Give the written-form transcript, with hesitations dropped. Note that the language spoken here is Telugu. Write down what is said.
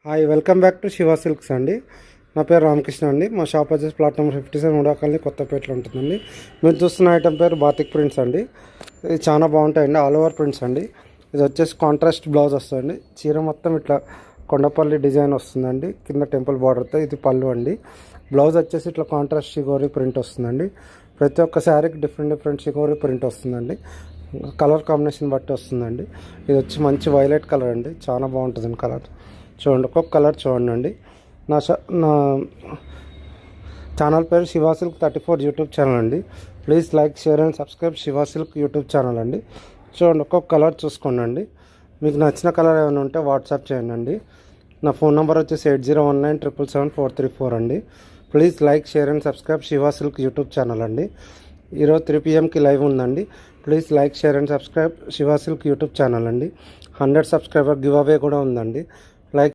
Hi welcome back to Shiva silks అండి. నా పేరు రామకృష్ణ అండి. మా షాప్ వచ్చేసి ప్లాట్ నెంబర్ 57 ఉడాకల్ని కొత్తపేటలో ఉంటుందండి. మీరు చూస్తున్న ఐటమ్ పేరు బాతిక్ ప్రింట్స్ అండి. ఇది చాలా బాగుంటాయండి, ఆల్ ఓవర్ ప్రింట్స్ అండి. ఇది వచ్చేసి కాంట్రాస్ట్ బ్లౌజ్ వస్తుందండి. చీర మొత్తం ఇట్లా కొండపల్లి డిజైన్ వస్తుందండి, కింద టెంపుల్ బార్డర్తో. ఇది పళ్ళు అండి. బ్లౌజ్ వచ్చేసి ఇట్లా కాంట్రాస్ట్ షిగోరీ ప్రింట్ వస్తుందండి. ప్రతి ఒక్క శారీకి డిఫరెంట్ షిగోరీ ప్రింట్ వస్తుందండి. కలర్ కాంబినేషన్ బట్టి వస్తుందండి. ఇది వచ్చి మంచి వైలెట్ కలర్ అండి, చాలా బాగుంటుందండి కలర్. చూడండి, ఒక్కొక్క కలర్ చూడండి. నా ఛానల్ పేరు శివ సిల్క్ 34 యూట్యూబ్ ఛానల్ అండి. Please like, share and subscribe Shiva silk YouTube channel అండి. చూడండి, ఒక్కొక్క కలర్ చూసుకోండి. మీకు నచ్చిన కలర్ ఏమైనా ఉంటే వాట్సాప్ చేయండి. నా ఫోన్ నెంబర్ వచ్చేసి 8019777434 అండి. Please like, share and subscribe Shiva silk YouTube channel అండి. ఈరోజు 3 PM లైవ్ ఉందండి. Please like, share and subscribe Shiva silk YouTube channel అండి. 100 సబ్స్క్రైబర్ గివ్ అవే కూడా ఉందండి.